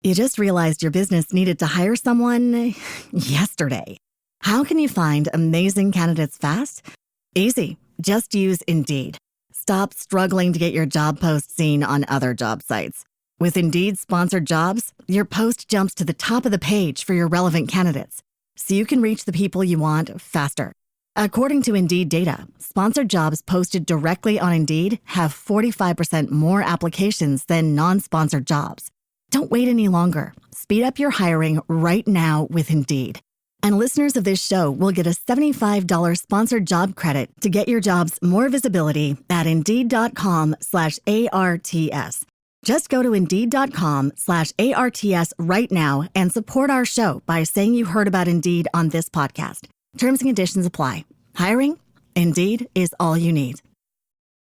You just realized your business needed to hire someone yesterday. How can you find amazing candidates fast? Easy. Just use Indeed. Stop struggling to get your job post seen on other job sites. With Indeed sponsored jobs, your post jumps to the top of the page for your relevant candidates, so you can reach the people you want faster. According to Indeed data, sponsored jobs posted directly on Indeed have 45% more applications than non-sponsored jobs. Don't wait any longer. Speed up your hiring right now with Indeed. And listeners of this show will get a $75 sponsored job credit to get your jobs more visibility at Indeed.com/ARTS. Just go to Indeed.com/ARTS right now and support our show by saying you heard about Indeed on this podcast. Terms and conditions apply. Hiring? Indeed is all you need.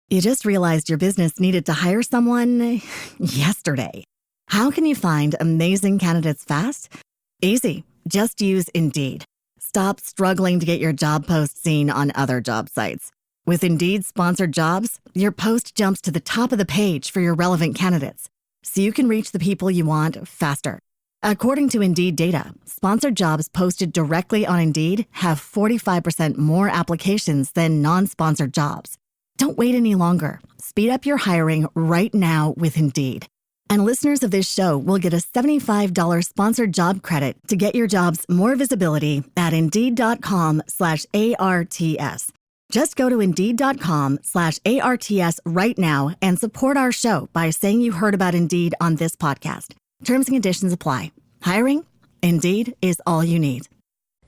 You just realized your business needed to hire someone yesterday. How can you find amazing candidates fast? Easy. Just use Indeed. Stop struggling to get your job post seen on other job sites. With Indeed sponsored jobs, your post jumps to the top of the page for your relevant candidates, so you can reach the people you want faster. According to Indeed data, sponsored jobs posted directly on Indeed have 45% more applications than non-sponsored jobs. Don't wait any longer. Speed up your hiring right now with Indeed. And listeners of this show will get a $75 sponsored job credit to get your jobs more visibility at Indeed.com/ARTS. Just go to Indeed.com/ARTS right now and support our show by saying you heard about Indeed on this podcast. Terms and conditions apply. Hiring? Indeed is all you need.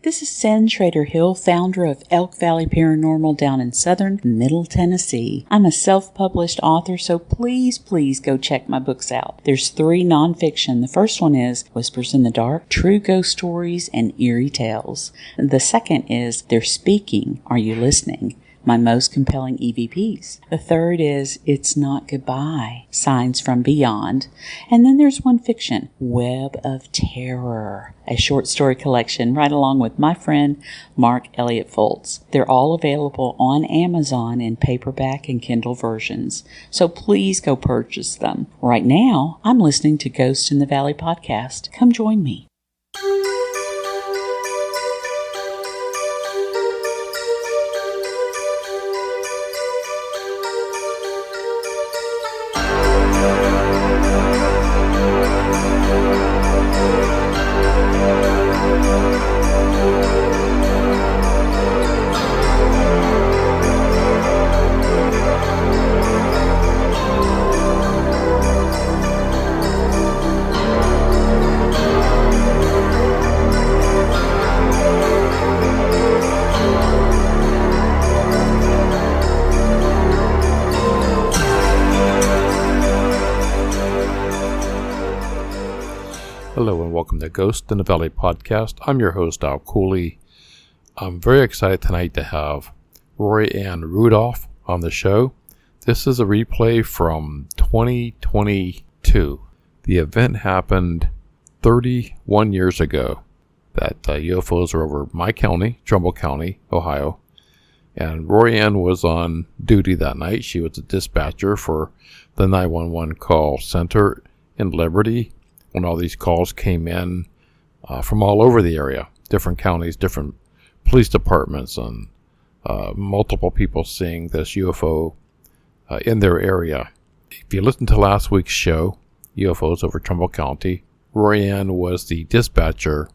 This is Sen Schrader Hill, founder of Elk Valley Paranormal down in southern Middle Tennessee. I'm a self-published author, so please go check my books out. There's 3 nonfiction. The first one is Whispers in the Dark, True Ghost Stories, and Eerie Tales. The second is They're Speaking, Are You Listening? My most compelling EVPs. The third is It's Not Goodbye, Signs from Beyond. And then there's one fiction, Web of Terror, a short story collection right along with my friend Mark Elliott Foltz. They're all available on Amazon in paperback and Kindle versions, so please go purchase them. Right now, I'm listening to Ghost in the Valley podcast. Come join me. Hello and welcome to Ghost in the Valley podcast. I'm your host, Al Cooley. I'm very excited tonight to have Ann Rudolph on the show. This is a replay from 2022. The event happened 31 years ago that UFOs were over my county, Trumbull County, Ohio. And Ann was on duty that night. She was a dispatcher for the 911 call center in Liberty, when all these calls came in from all over the area, different counties, different police departments, and multiple people seeing this UFO in their area. If you listen to last week's show, UFOs over Trumbull County, Ann was the dispatcher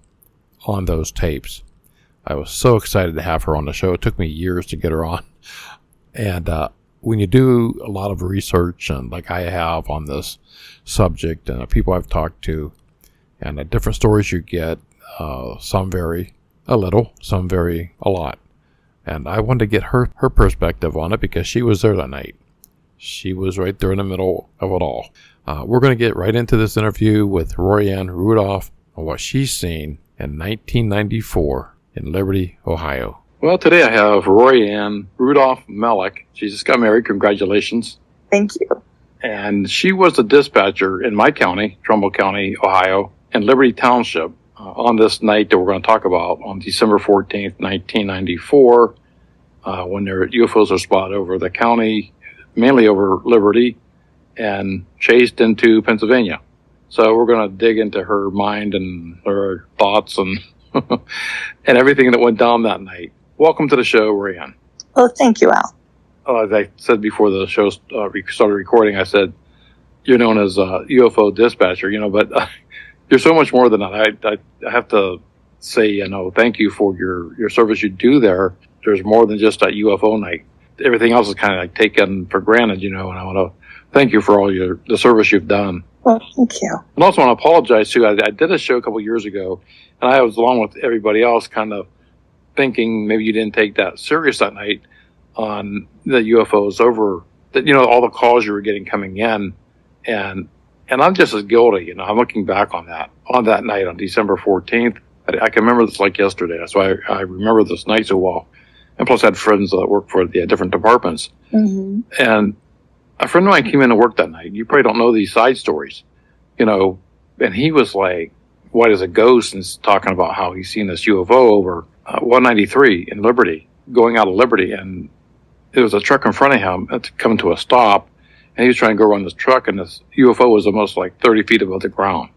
on those tapes. I was so excited to have her on the show. It took me years to get her on. And when you do a lot of research, and like I have on this subject, and the people I've talked to, and the different stories you get, some vary a little, some vary a lot. And I wanted to get her perspective on it because she was there that night. She was right there in the middle of it all. We're going to get right into this interview with Ann Rudolph on what she's seen in 1994 in Liberty, Ohio. Well, today I have Ann Rudolph Melick. She just got married. Congratulations. Thank you. And she was the dispatcher in my county, Trumbull County, Ohio, and Liberty Township on this night that we're going to talk about on December 14th, 1994, when their UFOs are spotted over the county, mainly over Liberty, and chased into Pennsylvania. So we're going to dig into her mind and her thoughts and and everything that went down that night. Welcome to the show, Ryan. Well, thank you, Al. As I said before the show started recording, I said you're known as a UFO dispatcher, but you're so much more than that. I have to say, thank you for your service you do there. There's more than just that UFO night. Everything else is kind of like taken for granted, and I want to thank you for all the service you've done. Well, thank you. And also want to apologize too. I did a show a couple years ago, and I was along with everybody else kind of thinking maybe you didn't take that serious that night on the UFOs over that, all the calls you were getting coming in, and I'm just as guilty. I'm looking back on that night on December 14th. I can remember this like yesterday. That's why I remember this night so well. And plus, I had friends that worked for the different departments. Mm-hmm. And a friend of mine came in to work that night. You probably don't know these side stories, and he was like white as a ghost and talking about how he's seen this UFO over 193 in Liberty, going out of Liberty. And there was a truck in front of him coming to a stop, and he was trying to go around this truck, and this UFO was almost like 30 feet above the ground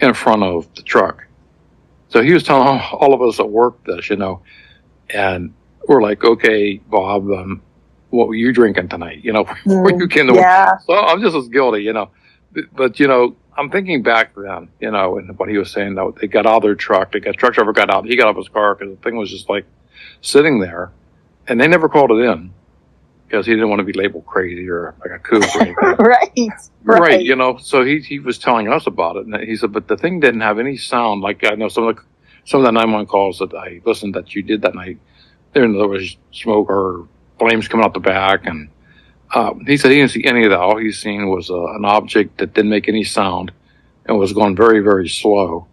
in front of the truck. So he was telling all of us at work this, and we're like, okay, Bob, what were you drinking tonight? Before you came to work. So I'm just as guilty, But, I'm thinking back then, and what he was saying, that they got out of their truck. The truck driver got out. He got out of his car because the thing was just like sitting there. And they never called it in because he didn't want to be labeled crazy or like a kook or anything. Right. So he was telling us about it. And he said, but the thing didn't have any sound. Like I know some of the 911 calls that I listened that you did that night, there was smoke or flames coming out the back. And he said he didn't see any of that. All he's seen was an object that didn't make any sound and was going very, very slow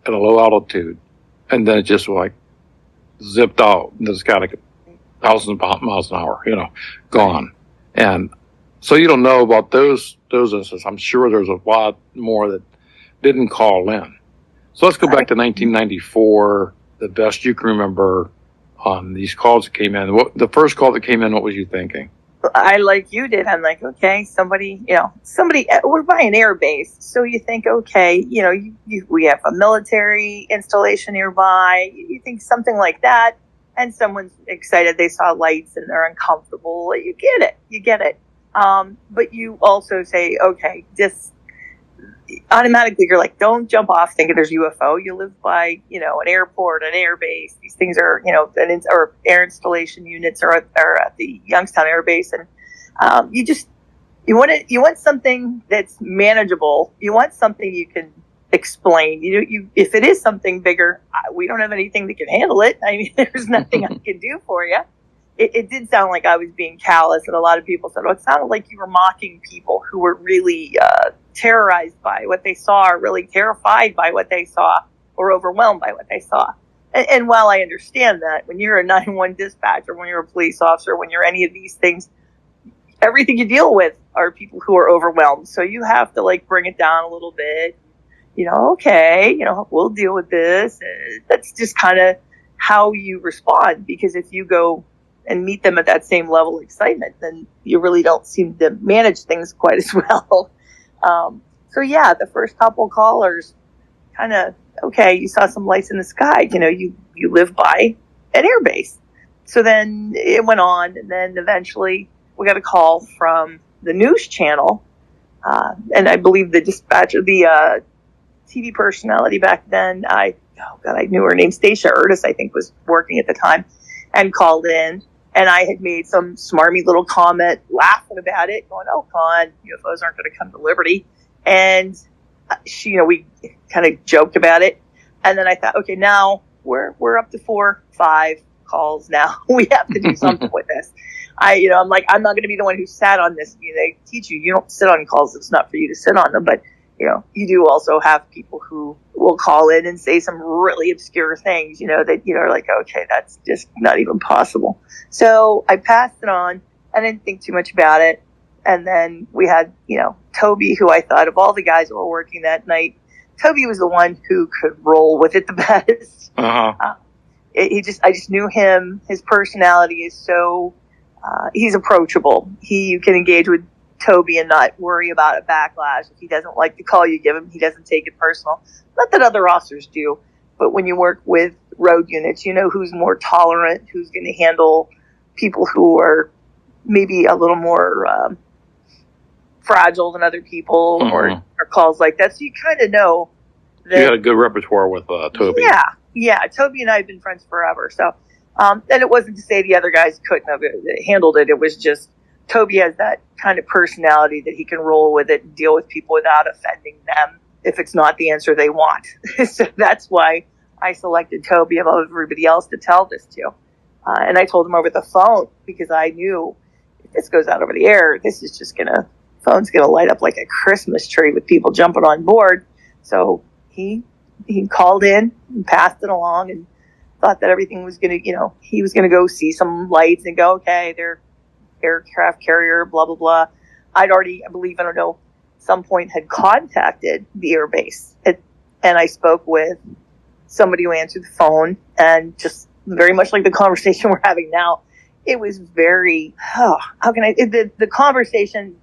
at a low altitude. And then it just like zipped out into the sky like 1,000 miles an hour, gone. And so you don't know about those instances. I'm sure there's a lot more that didn't call in. So let's go back to 1994, the best you can remember on these calls that came in. The first call that came in, what was you thinking? I, like you did, I'm like, okay, somebody, we're by an air base. So you think, okay, we have a military installation nearby. You think something like that. And someone's excited they saw lights and they're uncomfortable. You get it. But you also say, okay, just automatically you're like, don't jump off thinking there's UFO. You live by, an airport, an air base. These things are, or air installation units are at the Youngstown Air Base. And you want something that's manageable. You want something you can explain. If it is something bigger, we don't have anything that can handle it. I mean, there's nothing I can do for you. It did sound like I was being callous, and a lot of people said, it sounded like you were mocking people who were really terrorized by what they saw, or really terrified by what they saw, or overwhelmed by what they saw. And while I understand that, when you're a 911 dispatcher, when you're a police officer, when you're any of these things, everything you deal with are people who are overwhelmed. So you have to bring it down a little bit. Okay, we'll deal with this. That's just kind of how you respond, because if you go and meet them at that same level of excitement, then you really don't seem to manage things quite as well. So yeah, the first couple callers kind of, okay, you saw some lights in the sky, you live by an air base. So then it went on, and then eventually we got a call from the news channel. And I believe the dispatcher, the TV personality back then, I knew her name, Stacia Erdis, I think, was working at the time, and called in. And I had made some smarmy little comment, laughing about it, going, "Oh, come on, UFOs aren't going to come to Liberty." And we kind of joked about it. And then I thought, okay, now we're up to 4, 5 calls now. We have to do something with this. I'm like, I'm not going to be the one who sat on this. They teach you don't sit on calls. It's not for you to sit on them. But you do also have people who will call in and say some really obscure things, that, are like, okay, that's just not even possible. So I passed it on. I didn't think too much about it. And then we had, Toby, who I thought of all the guys that were working that night, Toby was the one who could roll with it the best. Uh-huh. I just knew him. His personality is so, he's approachable. You can engage with Toby and not worry about a backlash. If he doesn't like the call you give him, he doesn't take it personal. Not that other officers do, but when you work with road units, you know who's more tolerant, who's going to handle people who are maybe a little more fragile than other people, or calls like that. So you kind of know that. You had a good repertoire with Toby. Yeah. Toby and I have been friends forever. So, and it wasn't to say the other guys couldn't have handled it. It was just Toby has that kind of personality that he can roll with it and deal with people without offending them if it's not the answer they want. So that's why I selected Toby above everybody else to tell this to. And I told him over the phone, because I knew if this goes out over the air, this is just phone's going to light up like a Christmas tree with people jumping on board. So he called in and passed it along and thought that everything was going to, he was going to go see some lights and go, okay, they're aircraft carrier, blah, blah, blah. I'd already, I believe, I don't know, some point had contacted the air base. And I spoke with somebody who answered the phone, and just very much like the conversation we're having now, it was very, the conversation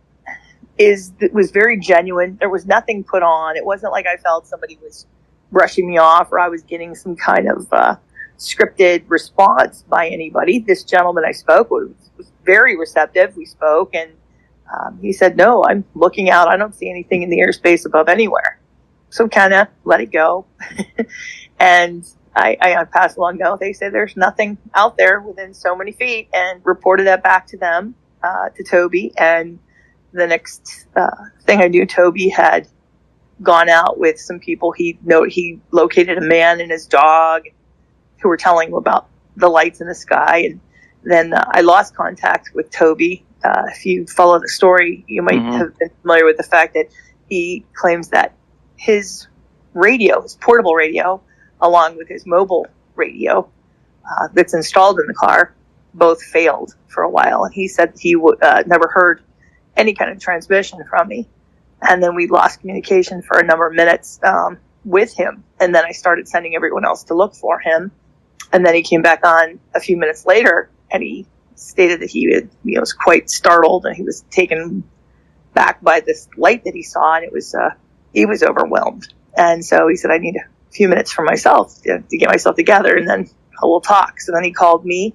was very genuine. There was nothing put on. It wasn't like I felt somebody was brushing me off or I was getting some kind of scripted response by anybody. This gentleman I spoke with was very receptive. We spoke, and he said, no, I'm looking out. I don't see anything in the airspace above anywhere. So kind of let it go. And I passed along, no, they said there's nothing out there within so many feet, and reported that back to them, to Toby. And the next thing I knew, Toby had gone out with some people. He located a man and his dog who were telling him about the lights in the sky. And then I lost contact with Toby. If you follow the story, you might have been familiar with the fact that he claims that his radio, his portable radio, along with his mobile radio that's installed in the car, both failed for a while. And he said he never heard any kind of transmission from me. And then we lost communication for a number of minutes with him. And then I started sending everyone else to look for him. And then he came back on a few minutes later, and he stated that he was quite startled, and he was taken back by this light that he saw, and he was overwhelmed. And so he said, I need a few minutes for myself to get myself together, and then we'll talk. So then he called me.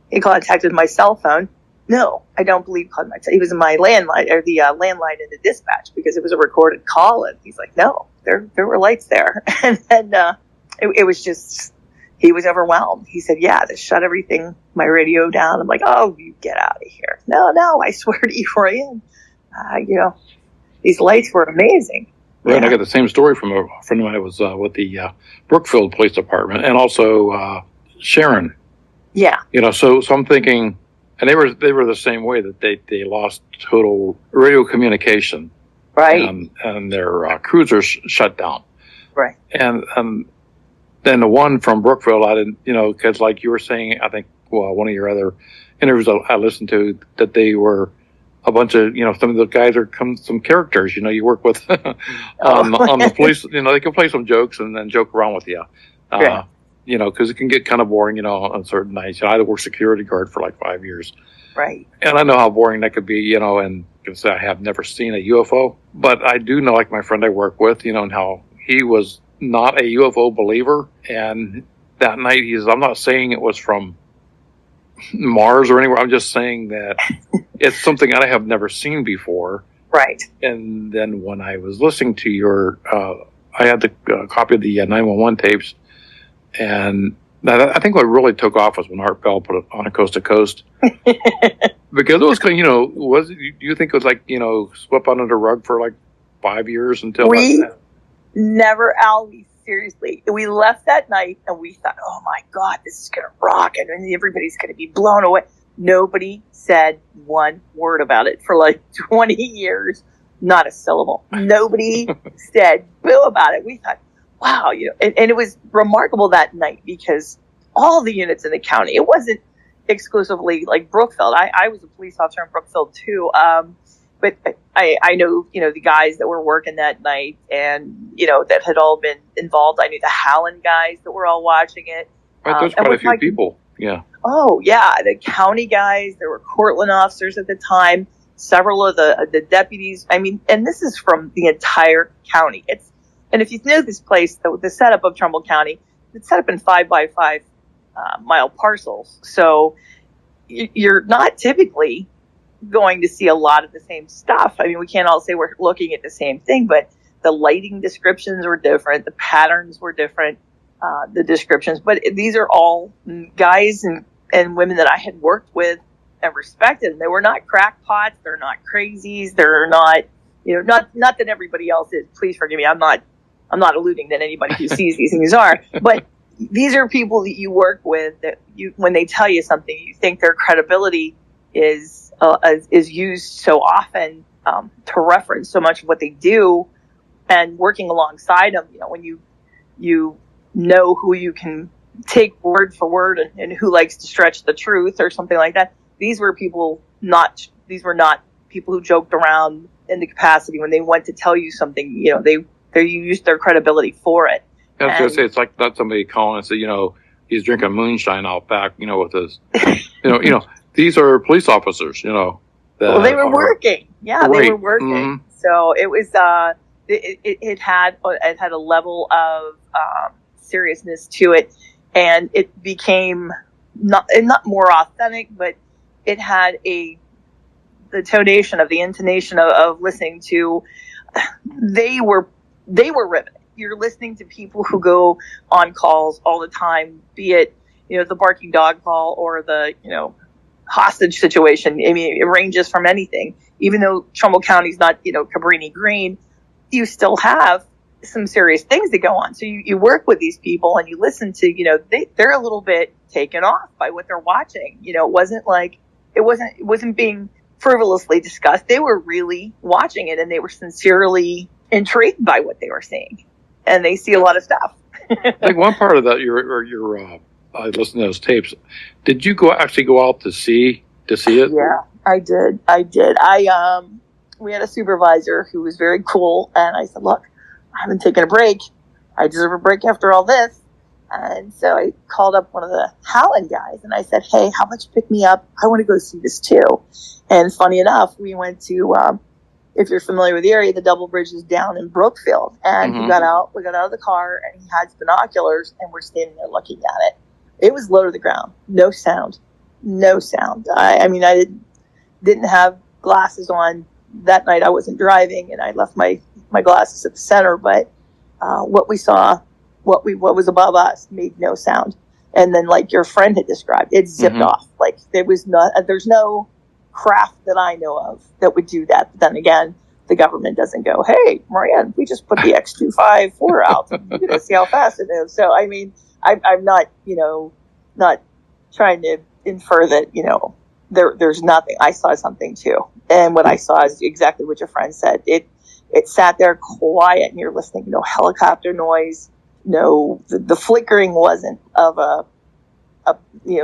He contacted my cell phone. No, I don't believe he was in my landline, or the landline in the dispatch, because it was a recorded call. And he's like, no, there were lights there. And then it was just, he was overwhelmed. He said, yeah, they shut everything, my radio down. I'm like, oh, you get out of here. No, I swear to you, Ryan, these lights were amazing. Right, I got the same story from a friend of mine who was with the Brookfield Police Department, and also Sharon. Yeah. So I'm thinking, and they were the same way, that they lost total radio communication. Right. And their cruisers shut down. Right. And then the one from Brookfield, I didn't, because like you were saying, I think, one of your other interviews I listened to, that they were a bunch of, some of the guys are some characters, you work with on the police, they can play some jokes and then joke around with you. Because it can get kind of boring, on certain nights. I worked security guard for like 5 years. Right. And I know how boring that could be, and because I have never seen a UFO, but I do know, like my friend I work with, and how he was not a UFO believer. And that night I'm not saying it was from Mars or anywhere. I'm just saying that it's something I have never seen before. Right. And then when I was listening to your, I had the copy of the 911 tapes, and I think what really took off was when Art Bell put it on a Coast to Coast, because it was kind of, do you think it was like, swept under the rug for like 5 years until never, seriously, we left that night and we thought, oh my God, this is going to rock, and everybody's going to be blown away. Nobody said one word about it for like 20 years. Not a syllable. Nobody said boo about it. We thought, wow, and it was remarkable that night because all the units in the county, it wasn't exclusively like Brookfield. I was a police officer in Brookfield too. But I know, the guys that were working that night and, that had all been involved. I knew the Howland guys that were all watching it. Right, there's quite a few people. Yeah. Oh, yeah. The county guys, there were Cortland officers at the time. several of the deputies. I mean, and this is from the entire county. And if you know this place, the setup of Trumbull County, it's set up in 5 by 5 mile parcels. So you're not typically going to see a lot of the same stuff. I mean, we can't all say we're looking at the same thing, but the lighting descriptions were different. The patterns were different, the descriptions. But these are all guys and women that I had worked with and respected. And they were not crackpots. They're not crazies. They're not, not that everybody else is. Please forgive me. I'm not alluding that anybody who sees these things are. But these are people that you work with that when they tell you something, you think their credibility is used so often to reference so much of what they do. And working alongside them, when you know who you can take word for word and who likes to stretch the truth or something like that. These were not people who joked around in the capacity when they went to tell you something. They used their credibility for it. I was going to say, it's like not somebody calling and say, he's drinking moonshine out back, with his, these are police officers, well, they were working. Yeah, right. They were working. Mm-hmm. So it was, it had a level of seriousness to it, and it became not more authentic, but it had the intonation of listening to. They were riveting. You're listening to people who go on calls all the time, be it the barking dog call or the hostage situation. I mean, it ranges from anything. Even though Trumbull County's not Cabrini Green, you still have some serious things that go on. So you work with these people and you listen to, they're a little bit taken off by what they're watching. It wasn't being frivolously discussed. They were really watching it and they were sincerely intrigued by what they were seeing. And they see a lot of stuff. I think one part of that, I listened to those tapes. Did you actually go out to see it? Yeah, I did. We had a supervisor who was very cool, and I said, "Look, I haven't taken a break. I deserve a break after all this." And so I called up one of the Howland guys, and I said, "Hey, how about you pick me up? I want to go see this too." And funny enough, we went to, if you're familiar with the area, the Double Bridge is down in Brookfield, and we got out of the car, and he had binoculars, and we're standing there looking at it. It was low to the ground, no sound. I mean, I didn't have glasses on. That night I wasn't driving and I left my glasses at the center, but what we saw, what was above us made no sound. And then, like your friend had described, it zipped off. Like there's no craft that I know of that would do that. But then again, the government doesn't go, "Hey, Marianne, we just put the X254 out. You're going to see how fast it is." So, I mean, I'm not, not trying to infer that, there's nothing. I saw something too. And what I saw is exactly what your friend said. It sat there quiet and you're listening, no helicopter noise, no, the flickering wasn't of a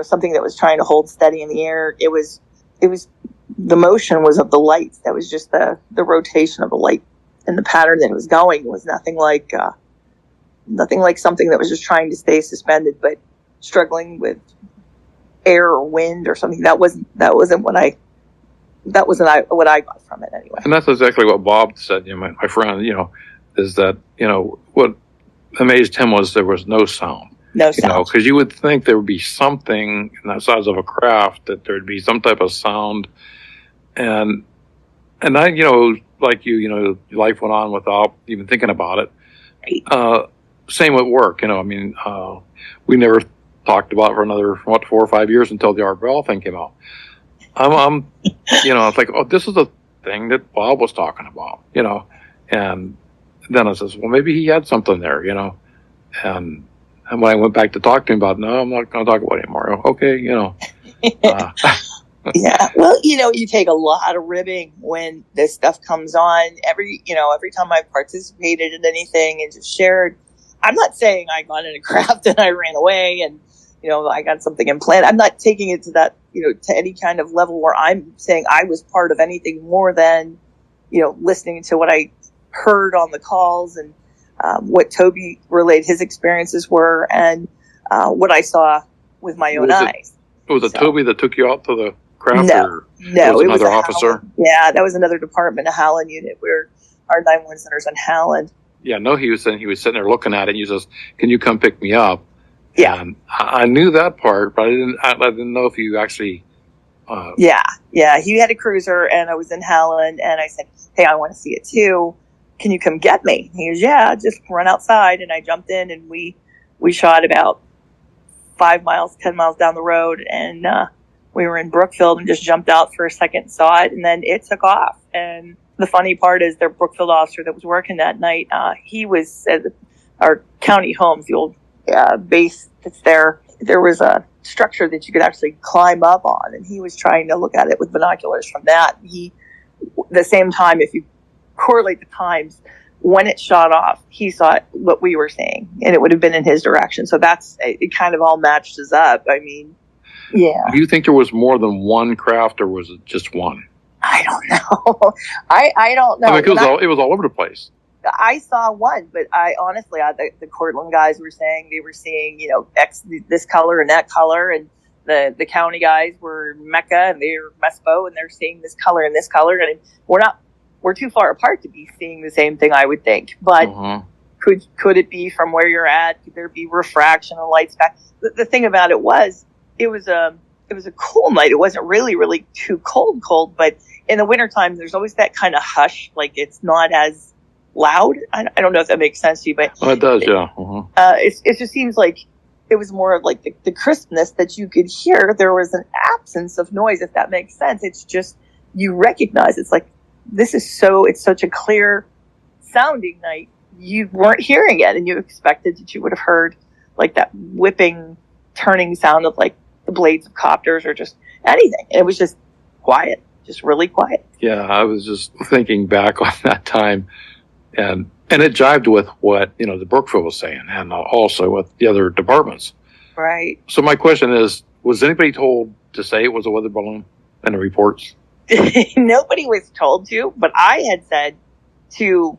something that was trying to hold steady in the air. It was, the motion was of the lights. That was just the rotation of the light and the pattern that it was going. It was nothing like something that was just trying to stay suspended, but struggling with air or wind or something. That wasn't what I got from it anyway. And that's exactly what Bob said, my friend, is that, what amazed him was there was no sound. No sound. Because you would think there would be something in that size of a craft, that there'd be some type of sound. And I, like you, life went on without even thinking about it. Right. Same with work, we never talked about it for another 4 or 5 years until the Art Bell thing came out. I'm it's like, oh, this is the thing that Bob was talking about, and then I says, well, maybe he had something there, and when I went back to talk to him about, no, I'm not going to talk about it anymore. Okay, Yeah, well, you take a lot of ribbing when this stuff comes on. Every time I've participated in anything and just shared, I'm not saying I got in a craft and I ran away and, I got something implanted. I'm not taking it to that, to any kind of level where I'm saying I was part of anything more than, listening to what I heard on the calls and what Toby relayed his experiences were and what I saw with my own eyes. Was it Toby that took you out to the craft? No, Or no, was it was another a officer? Howland. Yeah, that was another department, a Howland unit. Where our 911 center's in Howland. Yeah, no, he was sitting there looking at it, and he says, "Can you come pick me up?" Yeah. And I knew that part, but I didn't know if you actually. Yeah. He had a cruiser, and I was in Howland, and I said, "Hey, I want to see it too. Can you come get me?" He goes, "Yeah, just run outside." And I jumped in, and we shot about 5 miles, 10 miles down the road, and we were in Brookfield, and just jumped out for a second, saw it, and then it took off. And the funny part is, their Brookfield officer that was working that night, he was at our county homes, the old base that's there. There was a structure that you could actually climb up on, and he was trying to look at it with binoculars from that. The same time, if you correlate the times when it shot off, he saw what we were seeing, and it would have been in his direction. So it kind of all matches up. I mean, yeah. Do you think there was more than one craft, or was it just one? I don't know. I don't know. I mean, it was all over the place. I saw one, but I honestly, the Cortland guys were saying they were seeing, this color and that color, and the county guys were Mecca and they're Mespo, and they're seeing this color and this color, and we're too far apart to be seeing the same thing, I would think. But could it be from where you're at? Could there be refraction of lights back? The thing about it was a cool night. It wasn't really, really too cold, but in the wintertime, there's always that kind of hush, like it's not as loud. I don't know if that makes sense to you, but it does, yeah. It just seems like it was more of like the crispness that you could hear. There was an absence of noise, if that makes sense. It's just, you recognize it's like, it's such a clear sounding night. You weren't hearing it, and you expected that you would have heard like that whipping, turning sound of like the blades of copters or just anything. And it was just quiet, just really quiet. Yeah, I was just thinking back on that time. And it jived with what, the Brookfield was saying, and also with the other departments. Right. So my question is, was anybody told to say it was a weather balloon in the reports? Nobody was told to, but I had said to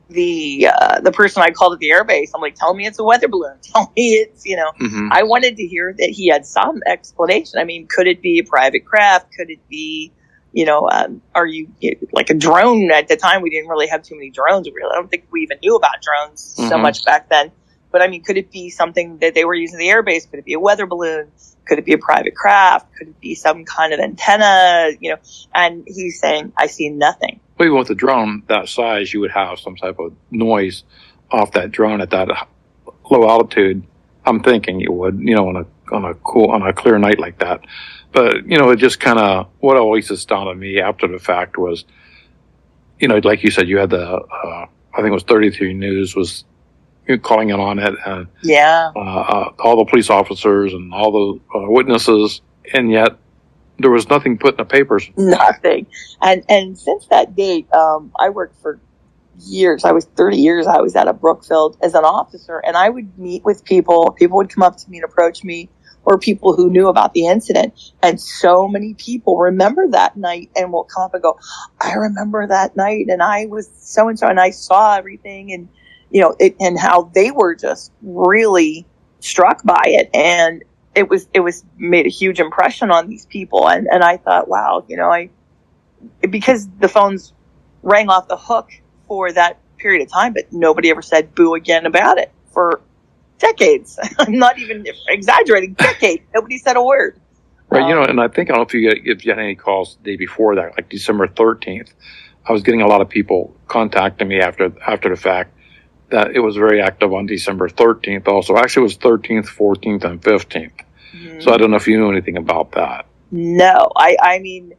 the person I called at the airbase, I'm like, tell me it's a weather balloon. Tell me it's, I wanted to hear that he had some explanation. I mean, could it be a private craft? Could it be, are you like a drone? At the time, we didn't really have too many drones. Really, I don't think we even knew about drones so much back then. But I mean, could it be something that they were using the airbase? Could it be a weather balloon? Could it be a private craft? Could it be some kind of antenna? And he's saying, I see nothing. Well, even with a drone that size, you would have some type of noise off that drone at that low altitude. I'm thinking you would, on a clear night like that. But, it just kind of, what always astounded me after the fact was, like you said, you had I think it was 33 News was calling in on it. And, all the police officers and all the witnesses, and yet there was nothing put in the papers. Nothing. And since that date, I worked for years. I was 30 years. I was at a Brookfield as an officer, and I would meet with people. People would come up to me and approach me, or people who knew about the incident. And so many people remember that night and will come up and go, I remember that night, and I was so-and-so, and I saw everything, and, and how they were just really struck by it. And it was made a huge impression on these people. And I thought, wow, because the phones rang off the hook for that period of time, but nobody ever said boo again about it for decades. I'm not even exaggerating. Decades. Nobody said a word. Right. And I don't know if you had any calls the day before that, like December 13th. I was getting a lot of people contacting me after the fact that it was very active on December 13th. Also, actually, it was 13th, 14th, and 15th. Mm-hmm. So I don't know if you knew anything about that. No, I mean,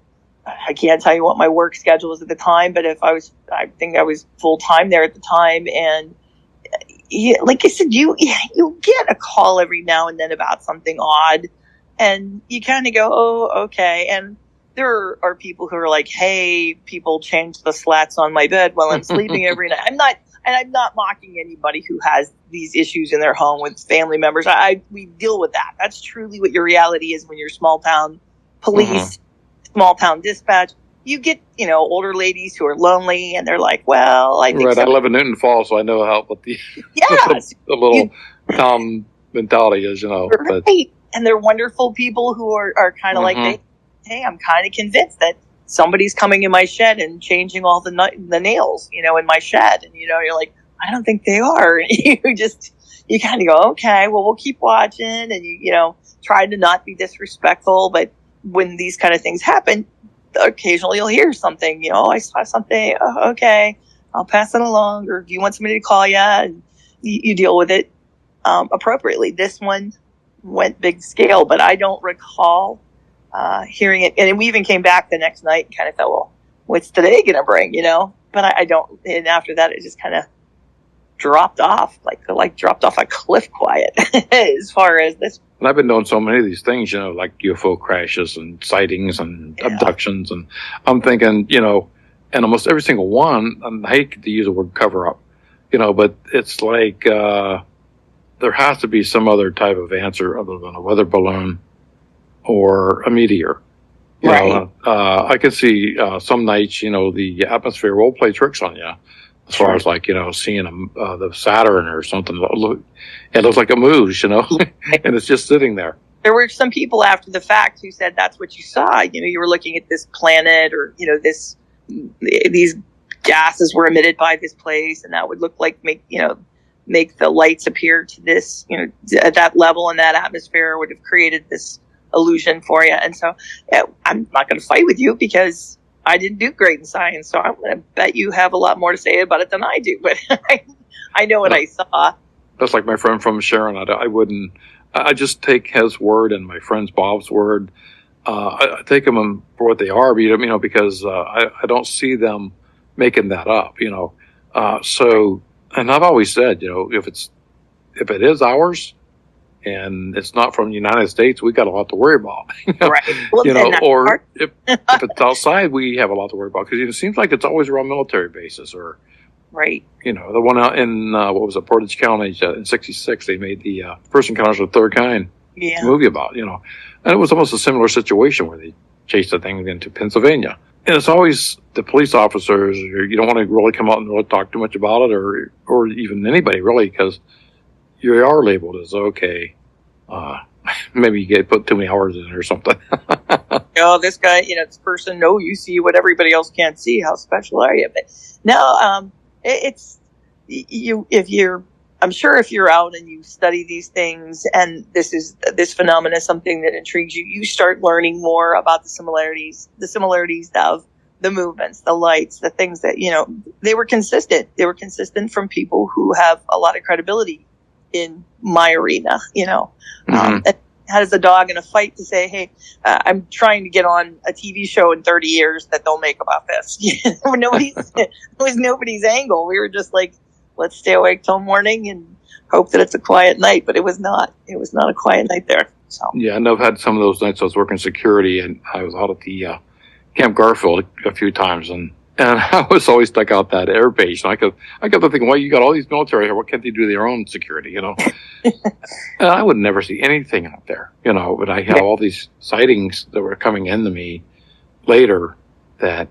I can't tell you what my work schedule was at the time, but I think I was full time there at the time, and like I said, you get a call every now and then about something odd, and you kind of go, oh, okay. And there are people who are like, hey, people change the slats on my bed while I'm sleeping every night. I'm not mocking anybody who has these issues in their home with family members. We deal with that. That's truly what your reality is when you're small town police, small town dispatch. You get, older ladies who are lonely, and they're like, well, I think I live in Newton Falls, so I know how what the little town mentality is, Right. But, and they're wonderful people who are kind of like, hey, I'm kind of convinced that somebody's coming in my shed and changing all the nails, in my shed. And, you're like, I don't think they are. You kind of go, okay, well, we'll keep watching. And, try to not be disrespectful. But when these kind of things happen, occasionally you'll hear something, I saw something. Oh, okay, I'll pass it along. Or do you want somebody to call you? And you deal with it appropriately. This one went big scale, but I don't recall hearing it. And we even came back the next night and kind of thought, well, what's today going to bring, But I don't. And after that, it just kind of dropped off, like dropped off a cliff quiet as far as this. And I've been doing so many of these things, like UFO crashes and sightings and abductions. And I'm thinking, and almost every single one, and I hate to use the word cover up, but it's like there has to be some other type of answer other than a weather balloon or a meteor. Right. I could see some nights, the atmosphere will play tricks on you. As far as seeing the Saturn or something, it looks like it moves, and it's just sitting there. There were some people after the fact who said that's what you saw. You were looking at this planet, or these gases were emitted by this place, and that would look like make the lights appear to this, at that level in that atmosphere would have created this illusion for you. And so, I'm not going to fight with you because I didn't do great in science, so I'm going to bet you have a lot more to say about it than I do. But I know what I saw. That's like my friend from Sharon. I just take his word and my friend Bob's word. I take them for what they are, because I don't see them making that up, So, and I've always said, if it is ours, and it's not from the United States, we got a lot to worry about. Right. Well, or if it's outside, we have a lot to worry about, because it seems like it's always around military bases, or right. The one out in Portage County in '66, they made the First Encounters of the Third Kind movie about, and it was almost a similar situation where they chased the thing into Pennsylvania. And it's always the police officers. You don't want to really come out and really talk too much about it, or even anybody really, because you are labeled as okay. Maybe you get put too many hours in it or something. This guy, this person. No, you see what everybody else can't see. How special are you? But no, it's you. I'm sure if you're out and you study these things, and this phenomena is something that intrigues you, you start learning more about the similarities of the movements, the lights, the things that they were consistent. They were consistent from people who have a lot of credibility in my arena, how does a dog in a fight to say, hey, I'm trying to get on a TV show in 30 years that they'll make about this. It was nobody's angle. We were just like, let's stay awake till morning and hope that it's a quiet night. But it was not a quiet night there. So. Yeah, and I've had some of those nights I was working security, and I was out at the Camp Garfield a few times, and I was always stuck out that air base. And I kept thinking, well, you got all these military here. What can't they do their own security, And I would never see anything out there, But I had all these sightings that were coming into me later that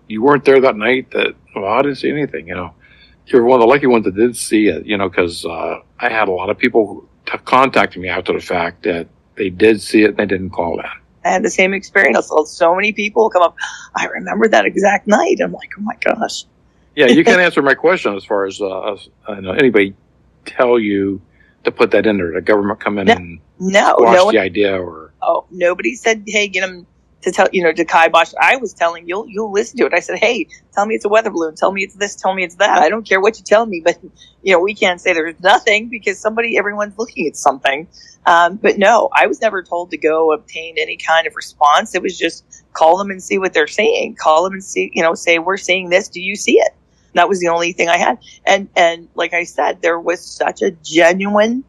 you weren't there that night. I didn't see anything, You're one of the lucky ones that did see it, because I had a lot of people contacting me after the fact that they did see it and they didn't call in. I had the same experience. I saw so many people come up. I remember that exact night. I'm like, oh my gosh. Yeah, you can't answer my question as far as anybody tell you to put that in there. The government come in and squash the idea, or nobody said, hey, get them to tell to kibosh. I was telling you'll listen to it. I said, hey, tell me it's a weather balloon. Tell me it's this. Tell me it's that. I don't care what you tell me, but we can't say there's nothing because everyone's looking at something. But no, I was never told to go obtain any kind of response. It was just call them and see what they're saying. Call them and see, say we're seeing this. Do you see it? That was the only thing I had. And like I said, there was such a genuine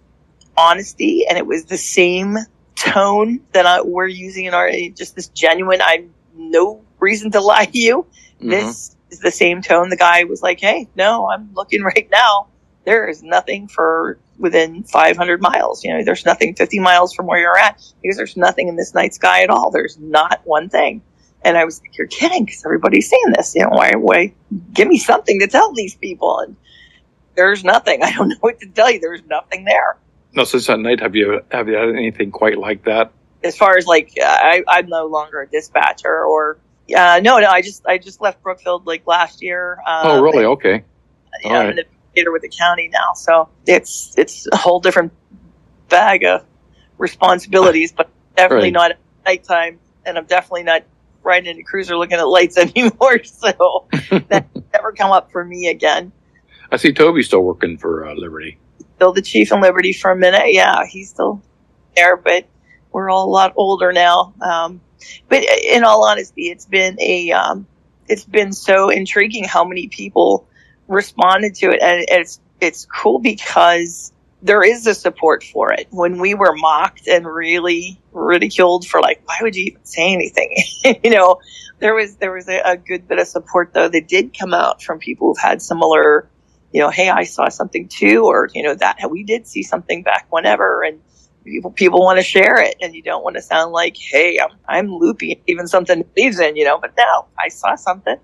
honesty, and it was the same tone that we're using in our, just this genuine, I'm no reason to lie to you. Mm-hmm. This is the same tone. The guy was like, hey, no, I'm looking right now. There is nothing for within 500 miles. There's nothing 50 miles from where you're at, because there's nothing in this night sky at all. There's not one thing. And I was like, you're kidding, because everybody's saying this. Why give me something to tell these people? And there's nothing. I don't know what to tell you. There's nothing there. No, since that night, have you had anything quite like that as far as like, I'm no longer a dispatcher or, no, I just left Brookfield like last year. Oh, really? Okay. Yeah, I'm an administrator with the county now. So it's a whole different bag of responsibilities, but definitely not at nighttime. And I'm definitely not riding in a cruiser looking at lights anymore. So that never come up for me again. I see Toby's still working for Liberty. Still the chief in Liberty for a minute. Yeah, he's still there, but we're all a lot older now. But in all honesty, it's been so intriguing how many people responded to it, and it's cool because there is a support for it. When we were mocked and really ridiculed for like, why would you even say anything? There was a good bit of support though that did come out from people who've had similar, hey, I saw something too, or that we did see something back whenever, and people want to share it, and you don't want to sound like, hey, I'm loopy, even something that believes in, but no, I saw something.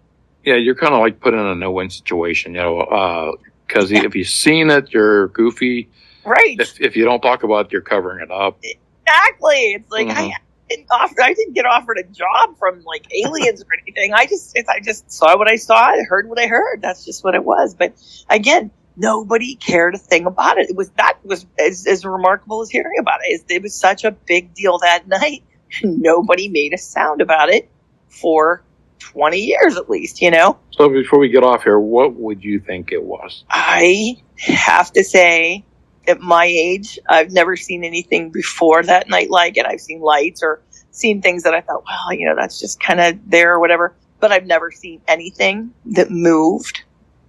Yeah, you're kind of like put in a no-win situation, because if you've seen it, you're goofy. Right. If you don't talk about it, you're covering it up. Exactly. It's like, I didn't get offered a job from like aliens or anything. I just saw what I saw. I heard what I heard. That's just what it was. But again, nobody cared a thing about it. That was as remarkable as hearing about it. It was such a big deal that night. Nobody made a sound about it for 20 years at least, So before we get off here, what would you think it was? I have to say, at my age, I've never seen anything before that night like it. I've seen lights or seen things that I thought, well, that's just kind of there or whatever. But I've never seen anything that moved,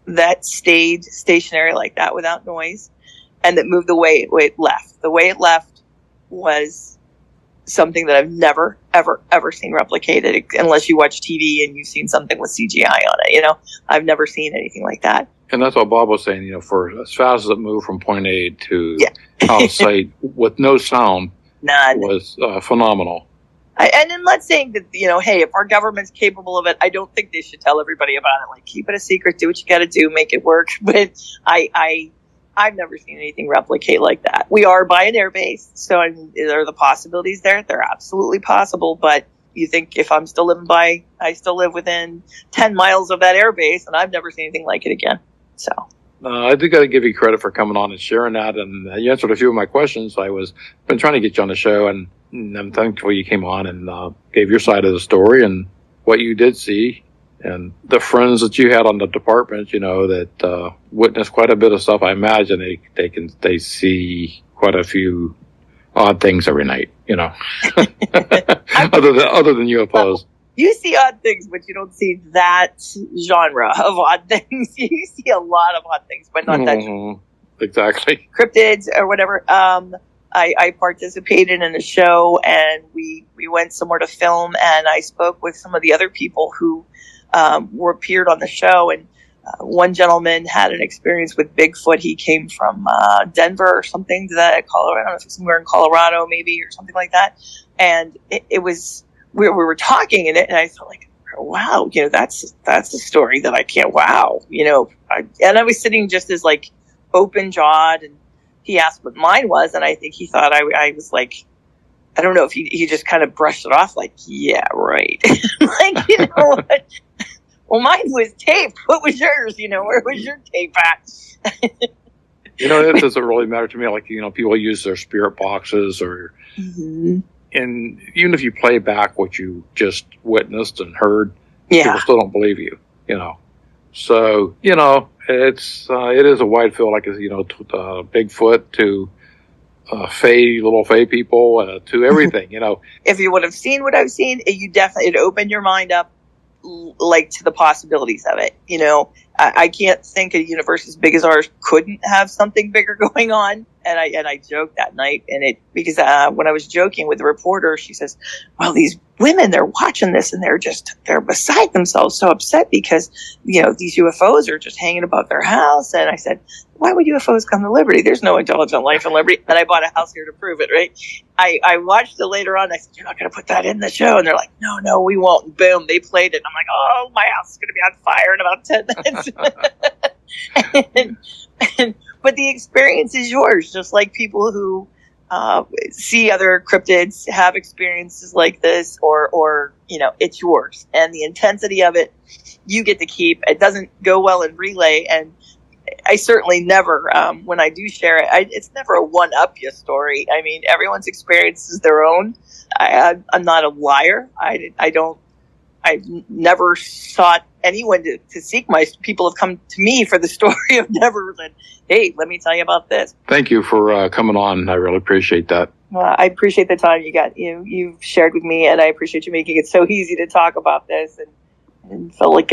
that stayed stationary like that without noise, and that moved the way it left. The way it left was something that I've never, ever, ever seen replicated, unless you watch TV and you've seen something with CGI on it. I've never seen anything like that. And that's what Bob was saying, for as fast as it moved from point A to out of sight with no sound, none, was phenomenal. And I'm not saying that, hey, if our government's capable of it, I don't think they should tell everybody about it. Like, keep it a secret, do what you got to do, make it work. But I've never seen anything replicate like that. We are by an air base, so are the possibilities there? They're absolutely possible, but you think if I'm still living I still live within 10 miles of that air base, and I've never seen anything like it again. So I do got to give you credit for coming on and sharing that, and you answered a few of my questions. Been trying to get you on the show, and I'm thankful you came on and gave your side of the story and what you did see, and the friends that you had on the department, that witnessed quite a bit of stuff. I imagine they see quite a few odd things every night, other than UFOs. Well, you see odd things, but you don't see that genre of odd things. You see a lot of odd things, but not that. Exactly. Cryptids or whatever. I participated in a show, and we went somewhere to film, and I spoke with some of the other people who appeared on the show, and one gentleman had an experience with Bigfoot. He came from Denver or something to that, Colorado. I don't know if it's somewhere in Colorado maybe or something like that. And it was, we were talking in it, and I felt like, wow, that's a story that I can't, wow, and I was sitting just as like open jawed, and he asked what mine was, and I think he thought I was like, I don't know if he just kind of brushed it off like, yeah, right. Like, what? Well, mine was tape. What was yours? Where was your tape at? It doesn't really matter to me. Like, people use their spirit boxes or, and even if you play back what you just witnessed and heard, people still don't believe you, So, it is a wide field, like, Bigfoot to little Fae people, to everything, If you would have seen what I've seen, it opened your mind up, like, to the possibilities of it. I can't think a universe as big as ours couldn't have something bigger going on. And I joked that night, because when I was joking with the reporter, she says, well, these women, they're watching this and they're beside themselves, so upset because, these UFOs are just hanging above their house. And I said, why would UFOs come to Liberty? There's no intelligent life in Liberty. And I bought a house here to prove it, right? I watched it later on. I said, you're not going to put that in the show. And they're like, no, we won't. And boom, they played it. And I'm like, oh, my house is going to be on fire in about 10 minutes. But the experience is yours, just like people who see other cryptids, have experiences like this, or it's yours, and the intensity of it you get to keep. It doesn't go well in relay, and I certainly never, when I do share it, it's never a one-up-you story. I mean, everyone's experience is their own. I'm not a liar. I've never sought anyone to seek my. People have come to me for the story of never said, hey, let me tell you about this. Thank you for coming on. I really appreciate that. I appreciate the time you've shared with me, and I appreciate you making it so easy to talk about this, and felt like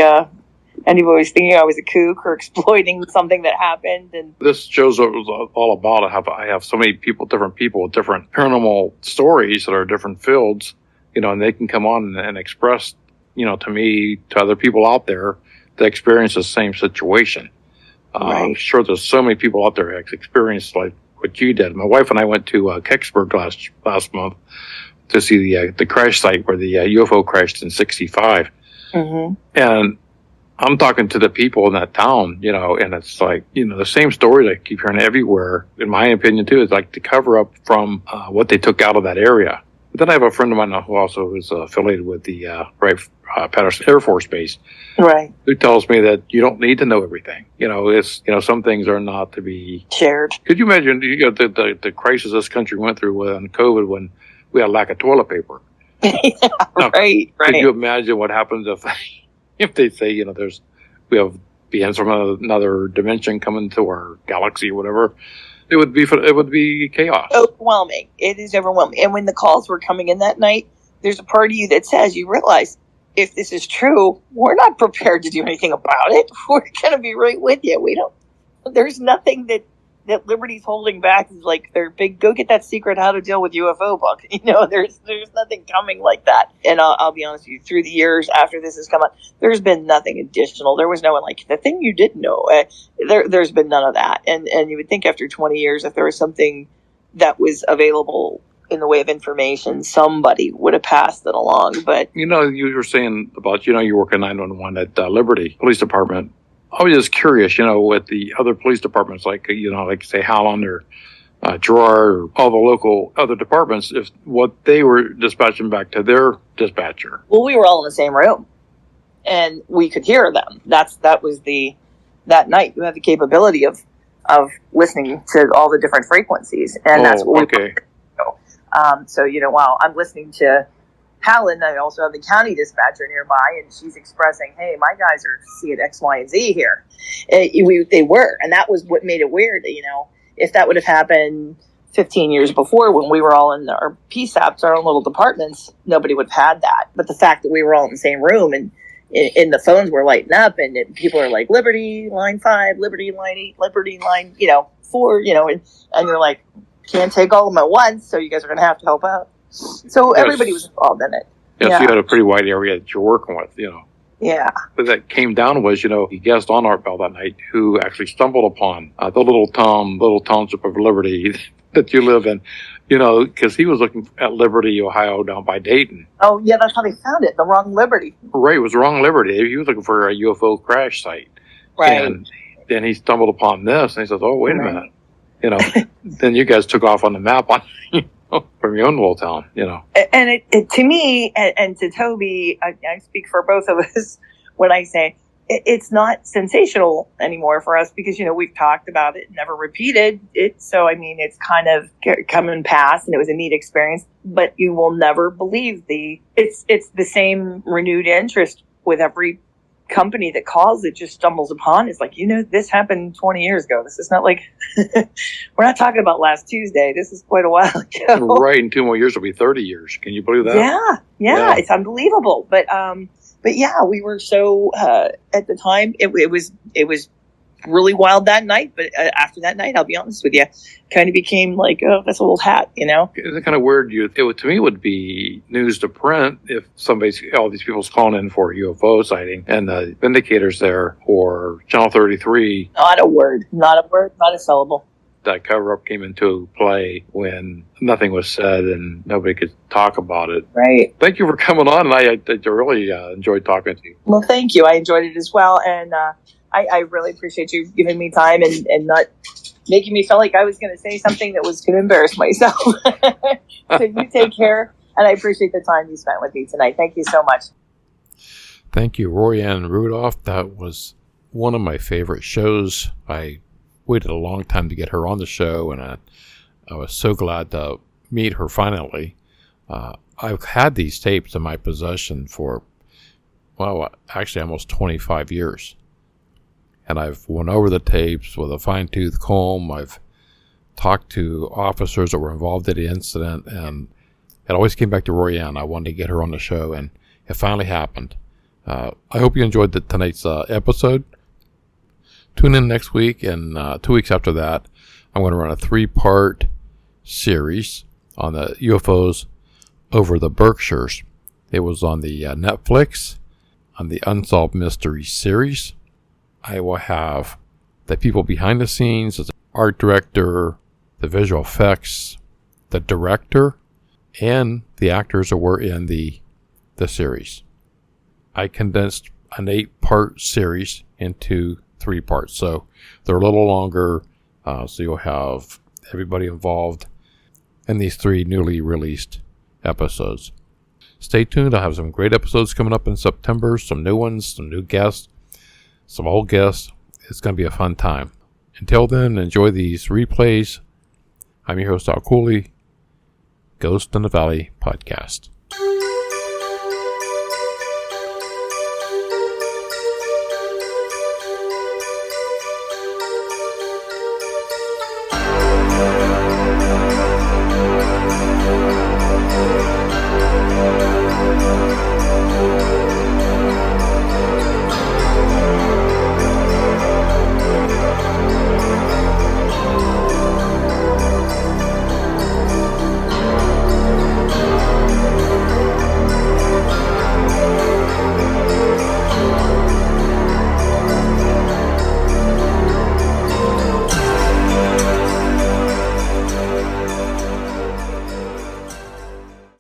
anybody was thinking I was a kook or exploiting something that happened. And this shows what it was all about. I have so many different people with different paranormal stories that are different fields, and they can come on and express, to me, to other people out there that experience the same situation. Right. I'm sure there's so many people out there that experienced like what you did. My wife and I went to Kecksburg last month to see the crash site where the UFO crashed in '65. Mm-hmm. And I'm talking to the people in that town, and it's like, the same story that I keep hearing everywhere, in my opinion, too, is like to cover up from what they took out of that area. But then I have a friend of mine who also is affiliated with the Patterson Air Force Base, right, who tells me that you don't need to know everything. It's some things are not to be shared. Could you imagine the crisis this country went through with Covid when we had a lack of toilet paper? Yeah, now, right. Could you imagine what happens if they say we have beings from another dimension coming to our galaxy or whatever? It would be chaos. Overwhelming. It is overwhelming. And when the calls were coming in that night, there's a part of you that says, you realize, if this is true, we're not prepared to do anything about it. We're going to be right with you. There's nothing that Liberty's holding back. Is like their big, go get that secret how to deal with UFO book. There's nothing coming like that. And I'll be honest with you, through the years after this has come out, there's been nothing additional. There was no one like, the thing you didn't know. There's been none of that. And you would think after 20 years, if there was something that was available in the way of information, somebody would have passed it along. But you were saying about you work at 911 at Liberty Police Department. I was just curious, with the other police departments, like say Howland or Gerard or all the local other departments, if what they were dispatching back to their dispatcher. Well, we were all in the same room, and we could hear them. That was that night. You had the capability of listening to all the different frequencies, and that's what we okay. So while I'm listening to Howland, I also have the county dispatcher nearby, and she's expressing, hey, my guys are seeing X, Y, and Z here. They were, and that was what made it weird. If that would have happened 15 years before when we were all in our PSAPs, our own little departments, nobody would have had that. But the fact that we were all in the same room and in the phones were lighting up, and people are like, Liberty, line 5, Liberty, line 8, Liberty, line 4, and you're like, can't take all of them at once, so you guys are going to have to help out. So everybody was involved in it. Yes, yeah. You had a pretty wide area that you're working with, Yeah. But that came down was, a guest on our bell that night who actually stumbled upon the little township of Liberty that you live in, because he was looking at Liberty, Ohio, down by Dayton. Oh, yeah, that's how they found it, the wrong Liberty. Right, it was the wrong Liberty. He was looking for a UFO crash site. Right. And then he stumbled upon this, and he says, oh, wait a minute. Then you guys took off on the map from your own little town, And it to me, and to Toby, I speak for both of us when I say it's not sensational anymore for us because, we've talked about it, never repeated it. So, it's kind of come and pass, and it was a neat experience, but you will never believe it's the same renewed interest with every company that calls it just stumbles upon. It's like, this happened 20 years ago. This is not like we're not talking about last Tuesday. This is quite a while ago. Right, in 2 more years it'll be 30 years. Can you believe that? Yeah. It's unbelievable. But yeah, we were so at the time it was really wild that night. But after that night, I'll be honest with you, kind of became like, oh, that's an old hat, It's kind of weird. To me, it would be news to print if all these people's calling in for a UFO sighting and the Vindicators there or Channel 33. Not a word, not a syllable. That cover-up came into play when nothing was said and nobody could talk about it. Right. Thank you for coming on, and I really enjoyed talking to you. Well, thank you. I enjoyed it as well, and I really appreciate you giving me time and not making me feel like I was going to say something that was going to embarrass myself. So you take care, and I appreciate the time you spent with me tonight. Thank you so much. Thank you, Ann Rudolph. That was one of my favorite shows. I waited a long time to get her on the show, and I was so glad to meet her finally. I've had these tapes in my possession for, well, actually almost 25 years. And I've went over the tapes with a fine-tooth comb. I've talked to officers that were involved in the incident, and it always came back to Ann. I wanted to get her on the show, and it finally happened. I hope you enjoyed tonight's episode. Tune in next week, and 2 weeks after that, I'm going to run a 3-part series on the UFOs over the Berkshires. It was on the Netflix, on the Unsolved Mysteries series. I will have the people behind the scenes, the art director, the visual effects, the director, and the actors that were in the series. I condensed an 8-part series into 3 parts, so they're a little longer, so you'll have everybody involved in these 3 newly released episodes. Stay tuned. I have some great episodes coming up in September, some new ones, some new guests, some old guests. It's going to be a fun time. Until then, enjoy these replays. I'm your host, Al Cooley, Ghost in the Valley podcast.